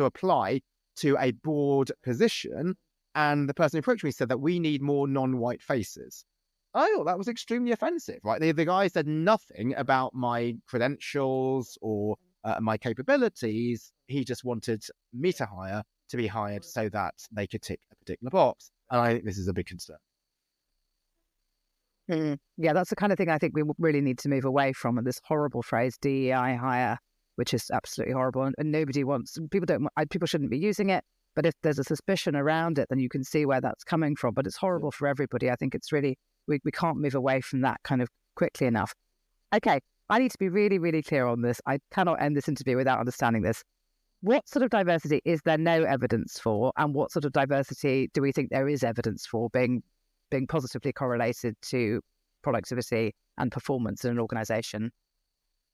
apply to a board position, and the person who approached me said that we need more non-white faces. I thought that was extremely offensive, right? The guy said nothing about my credentials or my capabilities. He just wanted me to be hired so that they could tick a particular box. And I think this is a big concern. Yeah, that's the kind of thing I think we really need to move away from. And this horrible phrase, DEI hire, which is absolutely horrible. And nobody wants, people shouldn't be using it. But if there's a suspicion around it, then you can see where that's coming from. But it's horrible for everybody. I think it's really, we can't move away from that kind of quickly enough. Okay, I need to be really, really clear on this. I cannot end this interview without understanding this. What sort of diversity is there no evidence for? And what sort of diversity do we think there is evidence for being positively correlated to productivity and performance in an organization?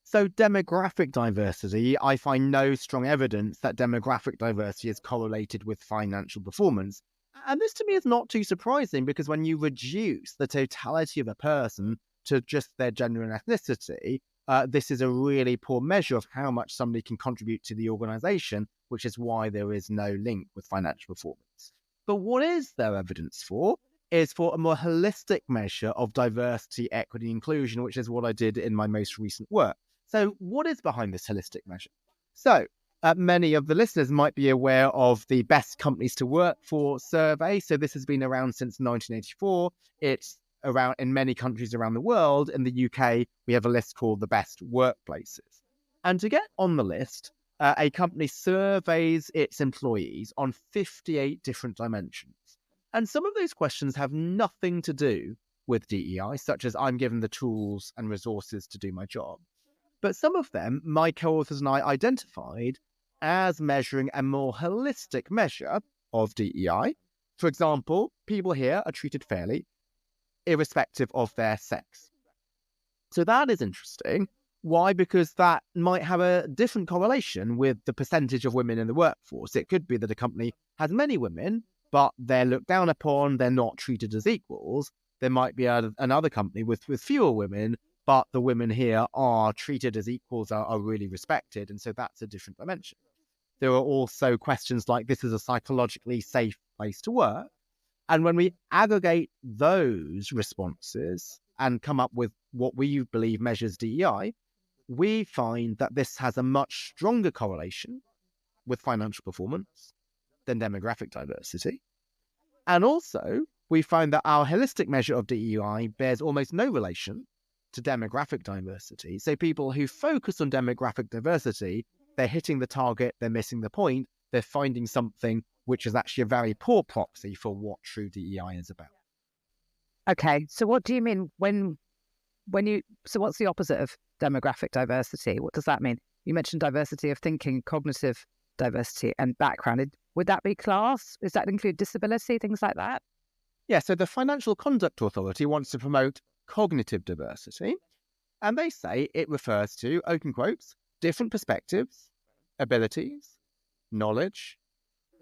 So demographic diversity, I find no strong evidence that demographic diversity is correlated with financial performance. And this to me is not too surprising, because when you reduce the totality of a person to just their gender and ethnicity, this is a really poor measure of how much somebody can contribute to the organization, which is why there is no link with financial performance. But what is there evidence for is for a more holistic measure of diversity, equity, inclusion, which is what I did in my most recent work. So what is behind this holistic measure? So many of the listeners might be aware of the Best Companies to Work For survey. So this has been around since 1984. It's around in many countries around the world. In the UK, we have a list called the Best Workplaces. And to get on the list, a company surveys its employees on 58 different dimensions. And some of those questions have nothing to do with DEI, such as I'm given the tools and resources to do my job. But some of them, my co-authors and I identified as measuring a more holistic measure of DEI. For example, people here are treated fairly, irrespective of their sex. So that is interesting. Why? Because that might have a different correlation with the percentage of women in the workforce. It could be that a company has many women, but they're looked down upon, they're not treated as equals. There might be another company with fewer women, but the women here are treated as equals, are really respected. And so that's a different dimension. There are also questions like, this is a psychologically safe place to work. And when we aggregate those responses and come up with what we believe measures DEI, we find that this has a much stronger correlation with financial performance than demographic diversity. And also, we find that our holistic measure of DEI bears almost no relation to demographic diversity. So people who focus on demographic diversity, they're hitting the target, they're missing the point, they're finding something which is actually a very poor proxy for what true DEI is about. Okay, so what do you mean so what's the opposite of demographic diversity? What does that mean? You mentioned diversity of thinking, cognitive diversity and background. Would that be class? Does that include disability, things like that? Yeah, so the Financial Conduct Authority wants to promote cognitive diversity, and they say it refers to, open quotes, different perspectives, abilities, knowledge,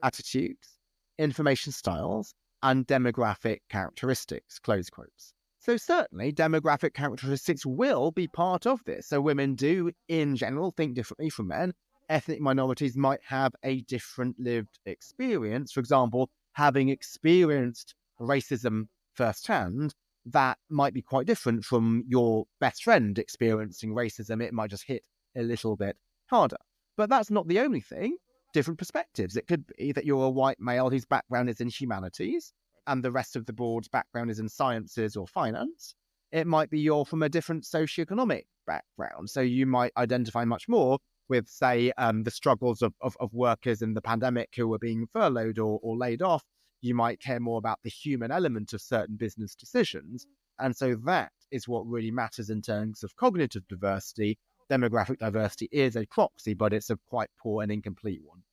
attitudes, information styles, and demographic characteristics, close quotes. So certainly demographic characteristics will be part of this. So women do, in general, think differently from men. Ethnic minorities might have a different lived experience. For example, having experienced racism firsthand, that might be quite different from your best friend experiencing racism. It might just hit a little bit harder. But that's not the only thing. Different perspectives. It could be that you're a white male whose background is in humanities and the rest of the board's background is in sciences or finance. It might be you're from a different socioeconomic background. So you might identify much more with, say, the struggles of workers in the pandemic who were being furloughed or laid off. You might care more about the human element of certain business decisions. And so that is what really matters in terms of cognitive diversity. Demographic diversity is a proxy, but it's a quite poor and incomplete one.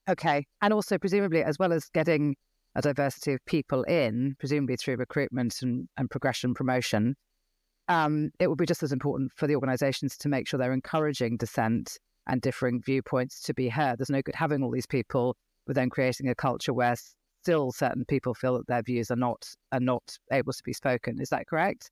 Okay. And also, presumably, as well as getting a diversity of people in, presumably through recruitment and progression promotion, it would be just as important for the organisations to make sure they're encouraging dissent and differing viewpoints to be heard. There's no good having all these people, but then creating a culture where still certain people feel that their views are not able to be spoken. Is that correct?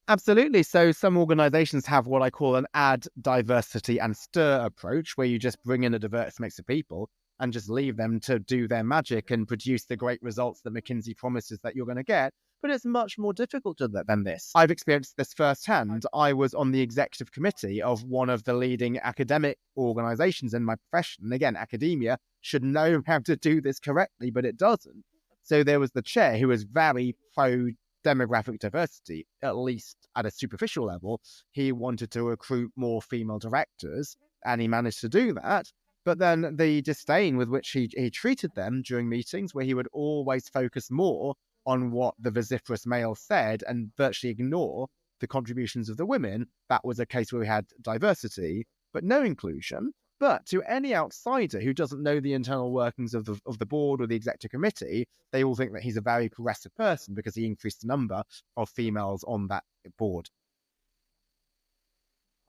Absolutely. So some organisations have what I call an add diversity and stir approach, where you just bring in a diverse mix of people and just leave them to do their magic and produce the great results that McKinsey promises that you're going to get. But it's much more difficult than this. I've experienced this firsthand. I was on the executive committee of one of the leading academic organisations in my profession. And again, academia should know how to do this correctly, but it doesn't. So there was the chair who was very pro demographic diversity, at least at a superficial level. He wanted to recruit more female directors, and he managed to do that. But then the disdain with which he treated them during meetings, where he would always focus more on what the vociferous male said and virtually ignore the contributions of the women, that was a case where we had diversity, but no inclusion. But to any outsider who doesn't know the internal workings of the board or the executive committee, they all think that he's a very progressive person because he increased the number of females on that board.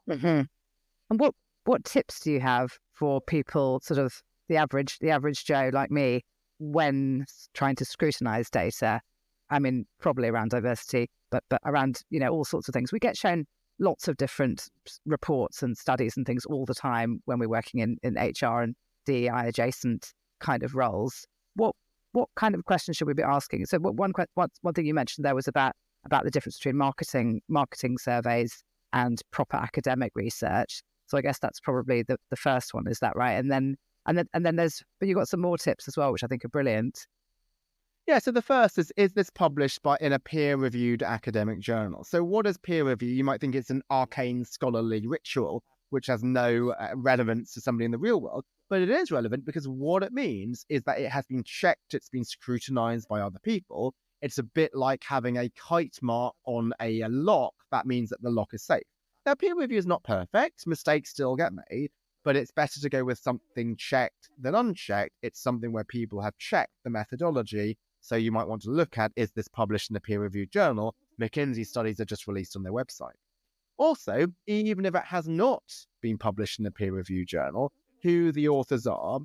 Mm-hmm. And what tips do you have for people, sort of the average Joe like me, when trying to scrutinise data? I mean, probably around diversity, but around, all sorts of things. We get shown lots of different reports and studies and things all the time when we're working in HR and DEI adjacent kind of roles. What kind of questions should we be asking? So one thing you mentioned there was about the difference between marketing surveys and proper academic research. So I guess that's probably the first one. Is that right? And then but you've got some more tips as well, which I think are brilliant. Yeah, so the first is this published in a peer-reviewed academic journal? So what is peer review? You might think it's an arcane scholarly ritual, which has no relevance to somebody in the real world, but it is relevant because what it means is that it has been checked, it's been scrutinized by other people. It's a bit like having a kite mark on a lock. That means that the lock is safe. Now, peer review is not perfect. Mistakes still get made, but it's better to go with something checked than unchecked. It's something where people have checked the methodology. So you might want to look at, is this published in a peer-reviewed journal? McKinsey studies are just released on their website. Also, even if it has not been published in a peer-reviewed journal, who the authors are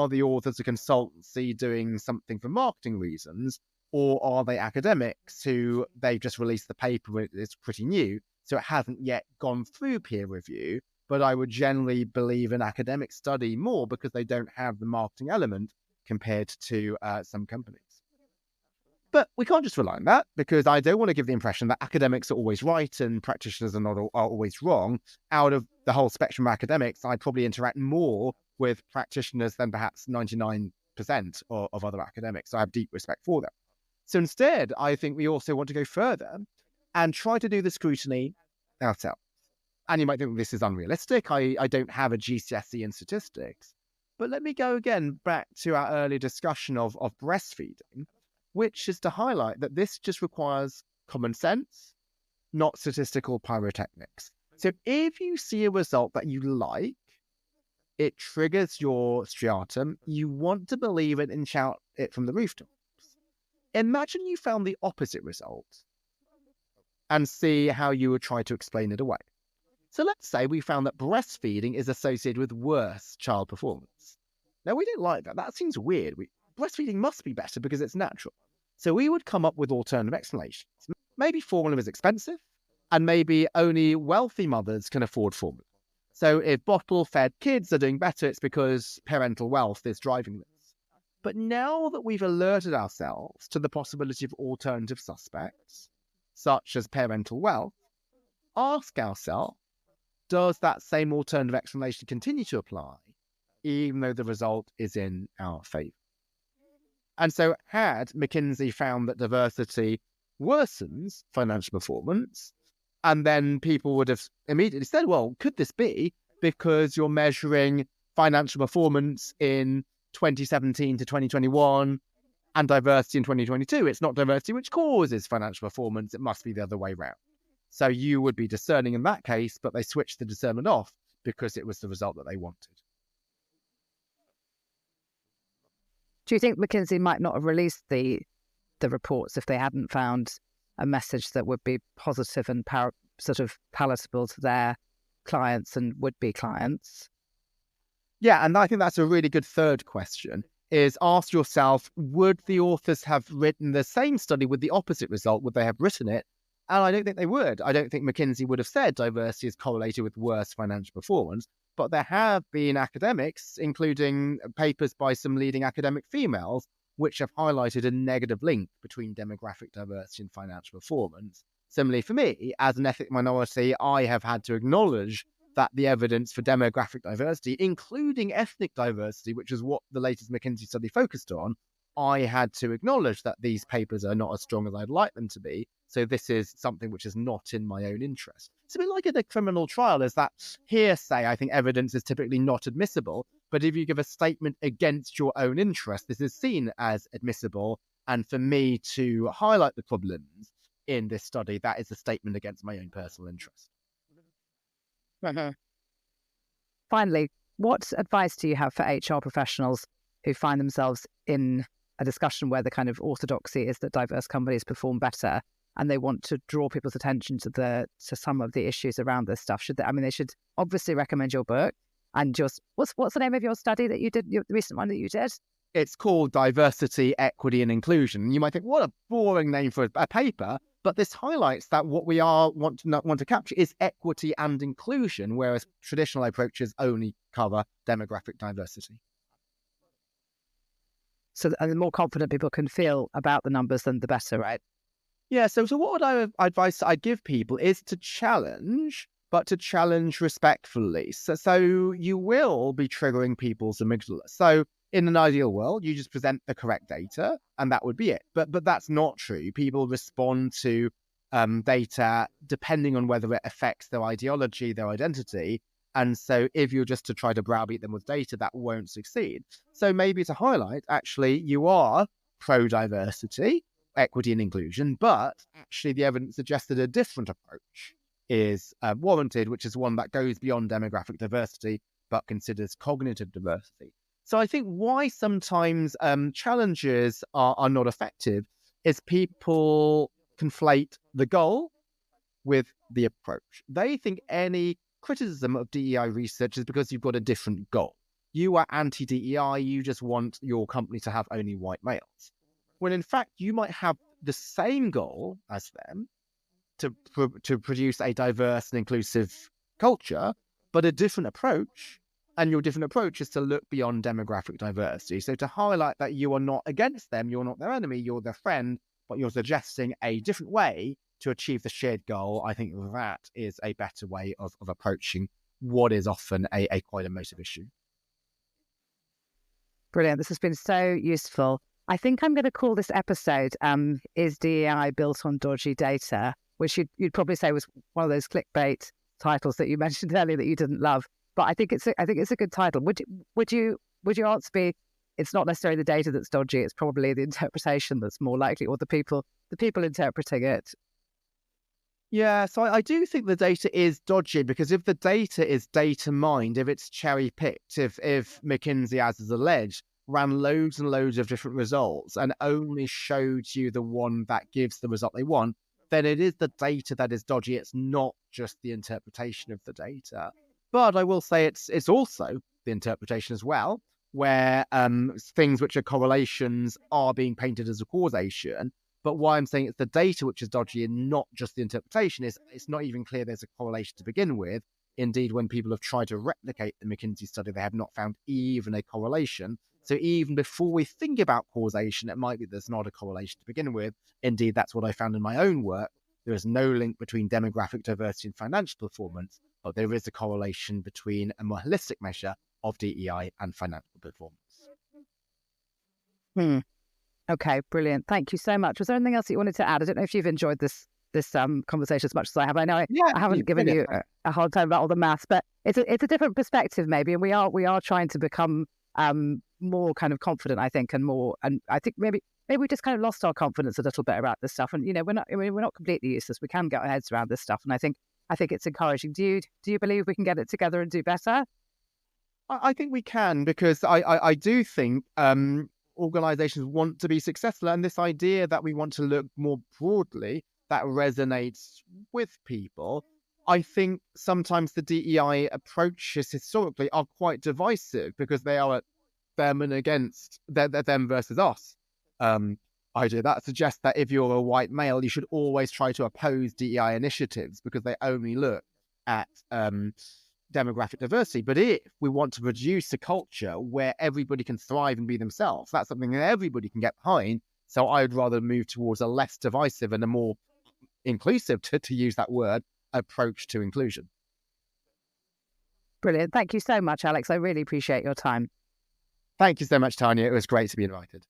the authors a consultancy doing something for marketing reasons, or are they academics who they've just released the paper when it's pretty new, so it hasn't yet gone through peer review? But I would generally believe in academic study more because they don't have the marketing element. compared to some companies. But we can't just rely on that, because I don't want to give the impression that academics are always right and practitioners are always wrong. Out of the whole spectrum of academics, I probably interact more with practitioners than perhaps 99% of other academics. So I have deep respect for them. So instead, I think we also want to go further and try to do the scrutiny ourselves. And you might think this is unrealistic. I don't have a GCSE in statistics. But let me go again back to our earlier discussion of breastfeeding, which is to highlight that this just requires common sense, not statistical pyrotechnics. So if you see a result that you like, it triggers your striatum, you want to believe it and shout it from the rooftops. Imagine you found the opposite result and see how you would try to explain it away. So let's say we found that breastfeeding is associated with worse child performance. Now, we don't like that. That seems weird. Breastfeeding must be better because it's natural. So we would come up with alternative explanations. Maybe formula is expensive, and maybe only wealthy mothers can afford formula. So if bottle-fed kids are doing better, it's because parental wealth is driving this. But now that we've alerted ourselves to the possibility of alternative suspects, such as parental wealth, ask ourselves, does that same alternative explanation continue to apply, even though the result is in our favour? And so had McKinsey found that diversity worsens financial performance, and then people would have immediately said, well, could this be because you're measuring financial performance in 2017 to 2021 and diversity in 2022? It's not diversity which causes financial performance. It must be the other way around. So you would be discerning in that case, but they switched the discernment off because it was the result that they wanted. Do you think McKinsey might not have released the reports if they hadn't found a message that would be positive and sort of palatable to their clients and would-be clients? Yeah, and I think that's a really good third question, is ask yourself, would the authors have written the same study with the opposite result? Would they have written it? And I don't think they would. I don't think McKinsey would have said diversity is correlated with worse financial performance. But there have been academics, including papers by some leading academic females, which have highlighted a negative link between demographic diversity and financial performance. Similarly, for me, as an ethnic minority, I have had to acknowledge that the evidence for demographic diversity, including ethnic diversity, which is what the latest McKinsey study focused on, I had to acknowledge that these papers are not as strong as I'd like them to be. So this is something which is not in my own interest. It's a bit like in a criminal trial, is that hearsay, I think evidence is typically not admissible. But if you give a statement against your own interest, this is seen as admissible. And for me to highlight the problems in this study, that is a statement against my own personal interest. Finally, what advice do you have for HR professionals who find themselves in a discussion where the kind of orthodoxy is that diverse companies perform better, and they want to draw people's attention to some of the issues around this stuff? They should obviously recommend your book. And just what's the name of your study that you did, the recent one that you did? It's called Diversity, Equity and Inclusion. You might think, what a boring name for a paper, but this highlights that what we want to capture is equity and inclusion, whereas traditional approaches only cover demographic diversity. So the more confident people can feel about the numbers, then the better, right? Yeah, so what advice I'd give people is to challenge, but to challenge respectfully. So you will be triggering people's amygdala. So in an ideal world, you just present the correct data and that would be it. But that's not true. People respond to data depending on whether it affects their ideology, their identity. And so if you're just to try to browbeat them with data, that won't succeed. So maybe to highlight, actually, you are pro-diversity, equity and inclusion, but actually the evidence suggests that a different approach is warranted, which is one that goes beyond demographic diversity, but considers cognitive diversity. So I think why sometimes challenges are not effective is people conflate the goal with the approach. They think any criticism of DEI research is because you've got a different goal. You are anti-DEI, you just want your company to have only white males. When in fact, you might have the same goal as them to produce a diverse and inclusive culture, but a different approach And your different approach is to look beyond demographic diversity. So to highlight that you are not against them, you're not their enemy, you're their friend, but you're suggesting a different way to achieve the shared goal. I think that is a better way of approaching what is often a quite emotive issue. Brilliant. This has been so useful. I think I'm going to call this episode Is DEI Built on Dodgy Data, which you'd probably say was one of those clickbait titles that you mentioned earlier that you didn't love. But I think it's a good title. Would your answer be it's not necessarily the data that's dodgy, it's probably the interpretation that's more likely, or the people interpreting it? Yeah, so I do think the data is dodgy, because if the data is data mined, if it's cherry picked, if McKinsey, as is alleged, ran loads and loads of different results and only showed you the one that gives the result they want, then it is the data that is dodgy. It's not just the interpretation of the data. But I will say it's also the interpretation as well, where things which are correlations are being painted as a causation. But why I'm saying it's the data which is dodgy and not just the interpretation is it's not even clear there's a correlation to begin with. Indeed, when people have tried to replicate the McKinsey study, they have not found even a correlation. So even before we think about causation, it might be there's not a correlation to begin with. Indeed, that's what I found in my own work. There is no link between demographic diversity and financial performance, but there is a correlation between a more holistic measure of DEI and financial performance. Okay, brilliant. Thank you so much. Was there anything else that you wanted to add? I don't know if you've enjoyed this conversation as much as I have. I know I haven't given you a hard time about all the maths, but it's a different perspective maybe, and we are trying to become more kind of confident, I think, and I think maybe we just kind of lost our confidence a little bit about this stuff. And we're not completely useless. We can get our heads around this stuff, and I think it's encouraging. Do you believe we can get it together and do better? I think we can, because I do think organizations want to be successful, and this idea that we want to look more broadly, that resonates with people. I think sometimes the DEI approaches historically are quite divisive, because they are them and against them versus us. Idea that suggests that if you're a white male, you should always try to oppose DEI initiatives because they only look at demographic diversity. But if we want to produce a culture where everybody can thrive and be themselves, that's something that everybody can get behind. So I would rather move towards a less divisive and a more inclusive, to use that word, approach to inclusion. Brilliant. Thank you so much, Alex. I really appreciate your time. Thank you so much, Tanya. It was great to be invited.